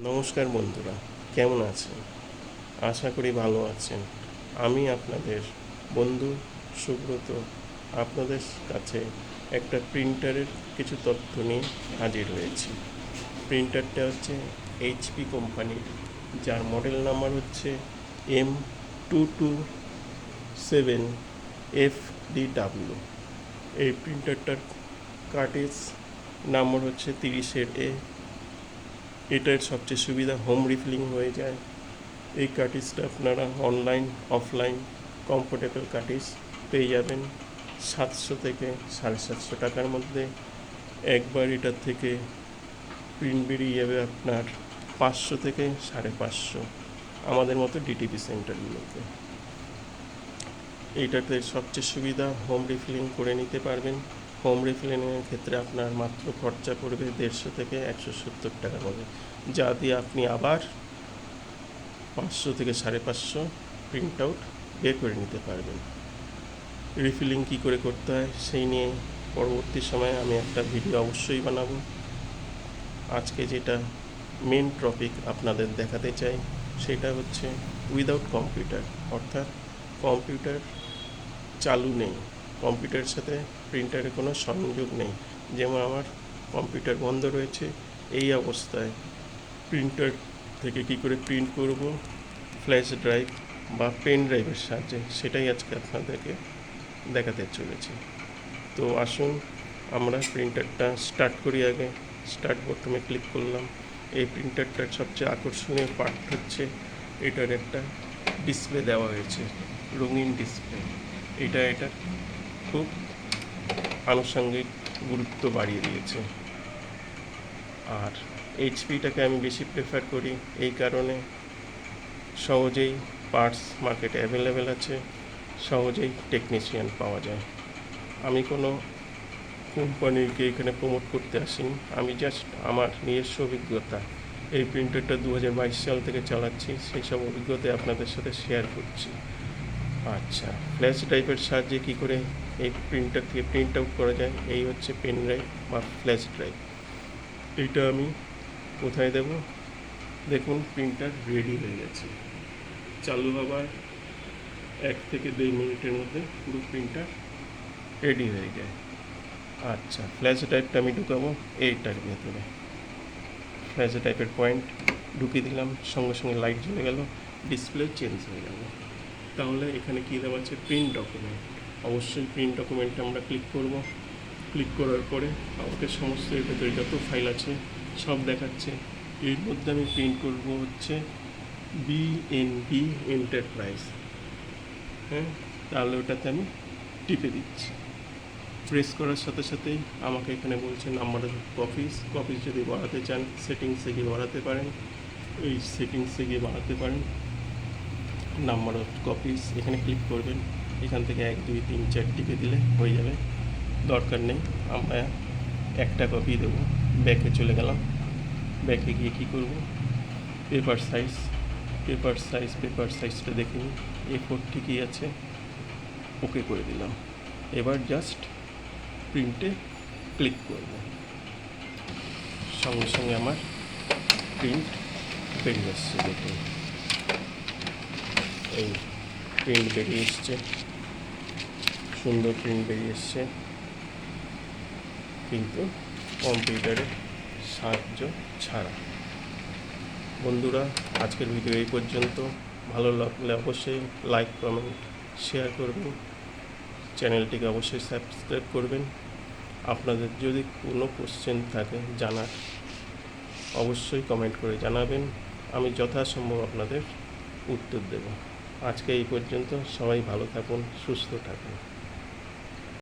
নমস্কার বন্ধুরা, কেমন আছেন? আশা করি ভালো আছেন। আমি আপনাদের বন্ধু সুব্রত আপনাদের কাছে একটা প্রিন্টারের কিছু তথ্য নিয়ে হাজির হয়েছি। প্রিন্টারটা হচ্ছে এইচপি কোম্পানির, যার মডেল নাম্বার হচ্ছে M227FDW। এই প্রিন্টারটার কার্টেজ নাম্বার হচ্ছে 30A। এটার সবচেয়ে সুবিধা হোম রিফিলিং হয়ে যায়। এই কার্টিজটা আপনারা অনলাইন অফলাইন কমফোর্টেবল কার্টিজ পেয়ে যাবেন 700 থেকে 750 টাকার মধ্যে। একবার এটার থেকে প্রিন্ট বেরিয়ে যাবে আপনার 500 থেকে 550 আমাদের মতো ডিটিপি সেন্টারগুলোতে। এইটাতে সবচেয়ে সুবিধা হোম রিফিলিং করে নিতে পারবেন। হোম রিফিলিংয়ের ক্ষেত্রে আপনার মাত্র খরচা পড়বে 150 থেকে 170 টাকার মধ্যে, যা দিয়ে আপনি আবার 500 থেকে 550 প্রিন্ট আউট বের করে নিতে পারবেন। রিফিলিং কী করে করতে হয় সেই নিয়ে পরবর্তী সময়ে আমি একটা ভিডিও অবশ্যই বানাবো। আজকে যেটা মেন টপিক আপনাদের দেখাতে চাই সেটা হচ্ছে উইদাউট কম্পিউটার, অর্থাৎ কম্পিউটার চালু নেই, কম্পিউটারের সাথে প্রিন্টারের কোনো সংযোগ নেই। যেমন আমার কম্পিউটার বন্ধ রয়েছে, এই অবস্থায় প্রিন্টার থেকে কী করে প্রিন্ট করব ফ্ল্যাশ ড্রাইভ বা পেন ড্রাইভের সাহায্যে, সেটাই আজকে আপনাদেরকে দেখাতে চলেছি। তো আসুন আমরা প্রিন্টারটা স্টার্ট করি। আগে স্টার্ট বোতামে ক্লিক করলাম। এই প্রিন্টারটার সবচেয়ে আকর্ষণীয় পার্ট হচ্ছে এটার একটা ডিসপ্লে দেওয়া হয়েছে, রঙিন ডিসপ্লে। এটা খুব আনুষঙ্গিক গুরুত্ব বাড়িয়ে দিয়েছে। আর এইচপিটাকে আমি বেশি প্রেফার করি এই কারণে, সহজেই পার্টস মার্কেটে অ্যাভেলেবেল আছে, সহজেই টেকনিশিয়ান পাওয়া যায়। আমি কোনো কোম্পানিকে এখানে প্রমোট করতে আসিনি, আমি জাস্ট আমার নিজস্ব অভিজ্ঞতা, এই প্রিন্টারটা 2022 সাল থেকে চালাচ্ছি, সেই সব অভিজ্ঞতা আপনাদের সাথে শেয়ার করছি। আচ্ছা, ফ্ল্যাশ ড্রাইভের সাহায্যে কী করে এই প্রিন্টার থেকে প্রিন্ট আউট করা যায়, এই হচ্ছে পেন ড্রাইভ বা ফ্ল্যাশ ড্রাইভ। এইটা আমি কোথায় দেব? দেখুন, প্রিন্টার রেডি হয়ে গেছে। চালু হবার 1 থেকে 2 মিনিটের মধ্যে পুরো প্রিন্টার রেডি হয়ে যায়। আচ্ছা, ফ্ল্যাশ ড্রাইভটা আমি ঢুকাবো এইটার ভেতরে। ফ্ল্যাশ ড্রাইভের পয়েন্ট ঢুকিয়ে দিলাম, সঙ্গে সঙ্গে লাইট জ্বলে গেল, ডিসপ্লে চেঞ্জ হয়ে গেল। তাহলে এখানে কী দেওয়া আছে? Print document. অবশ্যই প্রিন্ট ডকুমেন্টে আমরা ক্লিক করব। ক্লিক করার পরে আমাকে সমস্ত এর ভেতরে যত ফাইল আছে সব দেখাচ্ছে। এর মধ্যে আমি প্রিন্ট করব হচ্ছে বিএনবি এন্টারপ্রাইজ। হ্যাঁ, তাহলে ওটাতে আমি টিপে দিচ্ছি। প্রেস করার সাথে সাথেই আমাকে এখানে বলছে নাম্বার অফ কপিস যদি বাড়াতে চান সেটিংসে গিয়ে বাড়াতে পারেন, এই সেটিংসে গিয়ে বাড়াতে পারেন। নাম্বার অফ কপিস এখানে ক্লিক করবেন, এখান থেকে 1 2 3 4 টিপে দিলে হয়ে যাবে। দরকার নেই, আমরা একটা কপি দেবো। ব্যাকে চলে গেলাম, ব্যাকে গিয়ে কী করব? পেপার সাইজটা দেখে নিই, A4 ঠিকই আছে, ওকে করে দিলাম। এবার জাস্ট প্রিন্টে ক্লিক করব, সঙ্গে সঙ্গে আমার প্রিন্ট বেরিয়ে আসছে। দেখুন, এই প্রিন্ট বেরিয়ে এসছে, সুন্দর প্রিন্ট বেরিয়ে এসছে, কিন্তু কম্পিউটারের সাহায্য ছাড়া। বন্ধুরা, আজকের ভিডিও এই পর্যন্ত। ভালো লাগলে অবশ্যই লাইক কমেন্ট শেয়ার করবেন, চ্যানেলটিকে অবশ্যই সাবস্ক্রাইব করবেন। আপনাদের যদি কোনো কোশ্চেন থাকে জানার, অবশ্যই কমেন্ট করে জানাবেন, আমি যথাসম্ভব আপনাদের উত্তর দেব। আজকে এই পর্যন্ত, সবাই ভালো থাকুন, সুস্থ থাকুন।